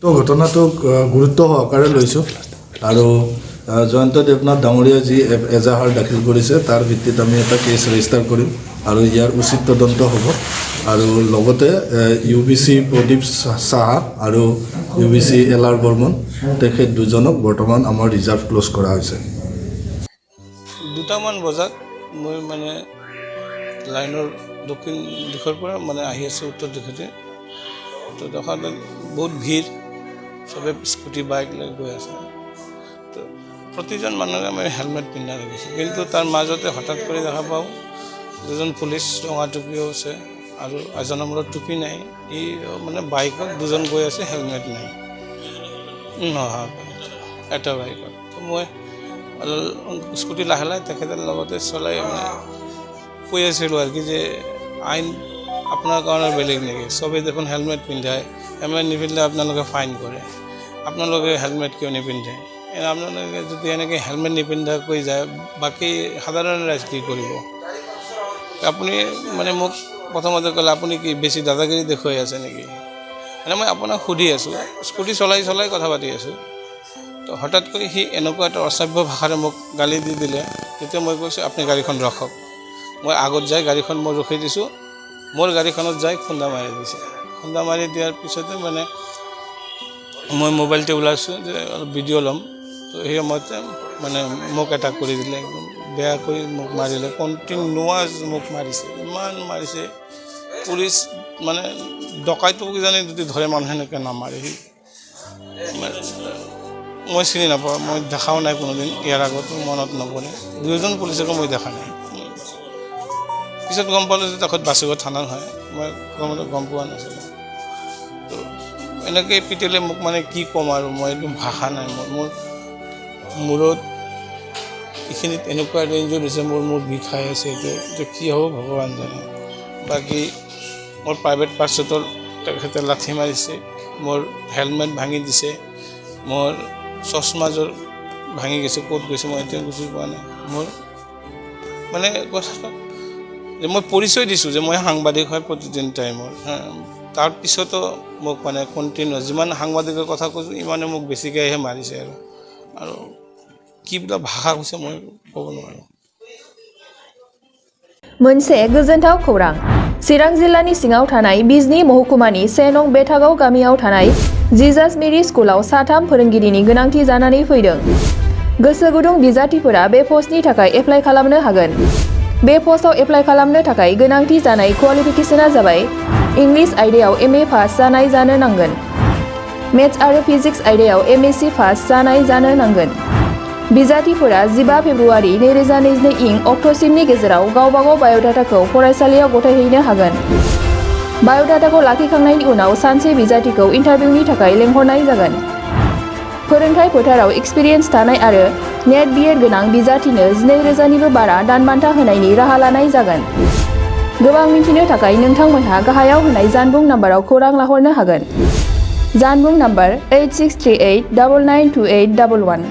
তো ঘটনাটোক গুৰুত্ব সহকাৰে লৈছোঁ আৰু জয়ন্ত দেৱনাথ ডাঙৰীয়া যি এজাহাৰ দাখিল কৰিছে তাৰ ভিত্তিত আমি এটা কেছ ৰেজিষ্টাৰ কৰিম আৰু ইয়াৰ উচিত তদন্ত হ'ব আৰু লগতে UBC প্ৰদীপ সাহা আৰু UBC এলাৰ বৰ্মন তেখেত দুজনক বৰ্তমান আমাৰ ৰিজাৰ্ভ ক্লোজ কৰা হৈছে। দুটামান বজাত মই মানে লাইনৰ দক্ষিণ দিশৰ পৰা মানে আহি আছোঁ উত্তৰ দিশতে, তো দেখা বহুত ভিৰ, চবে স্কুটি বাইক লৈ গৈ আছে। তো প্ৰতিজন মানুহে আমি হেলমেট পিন্ধা দেখিছোঁ, কিন্তু তাৰ মাজতে হঠাৎ কৰি দেখা পাওঁ দুজন পুলিচ ৰঙা টুপিও আছে আৰু এজনৰ মূৰত টুপি নাই, ই মানে বাইকত দুজন গৈ আছে, হেলমেট নাই নহয় এটা বাইকত। তো মই স্কুটি লাহে লাহে তেখেতৰ লগতে চলাই মানে কৈ আছিলোঁ আৰু কি যে আইন আপোনাৰ কাৰণে বেলেগ নেকি, চবেই দেখোন হেলমেট পিন্ধায়, হেলমেট নিপিন্ধিলে আপোনালোকে ফাইন কৰে, আপোনালোকে হেলমেট কিয় নিপিন্ধে, আপোনালোকে যদি এনেকৈ হেলমেট নিপিন্ধাকৈ যায় বাকী সাধাৰণ ৰাইজ কি কৰিব। আপুনি মানে মোক প্ৰথমতে ক'লে আপুনি কি বেছি দাদাগিৰি দেখুৱাই আছে নেকি, মানে মই আপোনাক সুধি আছোঁ, স্কুটি চলাই চলাই কথা পাতি আছোঁ। তো হঠাৎকৈ সি এনেকুৱা এটা অসভ্য ভাষাৰে মোক গালি দি দিলে, তেতিয়া মই কৈছোঁ আপুনি গাড়ীখন ৰখক। মই আগত যাই গাড়ীখন মই ৰখি দিছোঁ, মোৰ গাড়ীখনত যাই খুন্দা মাৰি দিছে। খুন্দা মাৰি দিয়াৰ পিছতে মানে মই মোবাইলটো ওলাইছোঁ যে অলপ ভিডিঅ' ল'ম, তো সেই সময়তে মানে মোক এটাক কৰি দিলে, একদম বেয়া কৰি মোক মাৰিলে, কণ্টিনিউৱাছ মোক মাৰিছে, ইমান মাৰিছে। পুলিচ মানে ডকাইতক কিজানি যদি ধৰে মানুহ এনেকৈ নামাৰে। সি মই চিনি নাপাওঁ, মই দেখাও নাই কোনোদিন, ইয়াৰ আগতো মনত নপৰে, দুয়োজন পুলিচকো মই দেখা নাই। পিছত গম পালোঁ যে তেখেত বাচুগাঁও থানাৰ হয়, মই প্ৰথমতে গম পোৱা নাছিলোঁ। তো এনেকৈ পিটিলে মোক, মানে কি ক'ম আৰু, মই একদম ভাষা নাই মোৰ মূৰত এইখিনিত এনেকুৱা ৰেঞ্জত হৈছে, মোৰ বিষাই আছে, এইটো কি হ'ব ভগৱান জানে। বাকী মোৰ প্ৰাইভেট পাৰ্চেটৰ তেখেতে লাঠি মাৰিছে, মোৰ হেলমেট ভাঙি দিছে, মোৰ চশমাযোৰ ভাঙি গৈছে, ক'ত গৈছে মই এতিয়া বুজি পোৱা নাই। মোৰ মানে কথাটো যে মই পৰিচয় দিছোঁ যে মই সাংবাদিক হয় প্ৰতিদিন টাইমৰ, তাৰপিছতো মোক মানে কণ্টিনিউ যিমান সাংবাদিকৰ কথা কৈছোঁ ইমানে মোক বেছিকৈহে মাৰিছে আৰু কি বোলা ভাষা কৈছে মই ক'ব নোৱাৰোঁ। मोनसे गोजोनथाव खौरां। चिरां जिल्लानि सिङाव थानाय बिजनी महकुमानि 1 नं बेथागाव गामियाव थानाय जिजास मेरी स्कुलाव साथाम फोरोंगिरिनि गोनांथि जानानै फैदों। गोसो गुदुं बिजाथिफोरा बे पस्टनि थाखाय एप्लाइ खालामनो हागोन। बे पस्टआव एप्लाइ खालामनो थाखाय गोनांथि जानाय क्वालिफिकेशना जाबाय इंलिश आयदायाव MA पास जानाय जानो नांगोन। मेथ्स आरो फिजिक्स आयदायाव MSc पास जानाय जानो नांगोन। बिजाथिफोरा 15 फेब्रुवारि 2022 इं अक्ट'सिमनि गेजेराव गावबागाव बाय'डाटाखौ फरायसालियाव गथायहैनो हागोन। बाय'डाटाखौ लाखिखांनायनि उनाव सानसे बिजाथिखौ इन्टारभिउनि थाखाय लेंहरनाय जागोन। फोरोंथाय फोथाराव एक्सपिरियेन्स थानाय आरो नेट BEd गोनां बिजाथिनो 12,000 निबो बारा दानबान्था होनायनि राहा लानाय जागोन। गोबां मिन्थिनो थाखाय नोंथांमोनहा गाहायाव होनाय जानबुं नाम्बाराव खौरां लाहरनो हागोन। जानबुं नाम्बार 8638992811।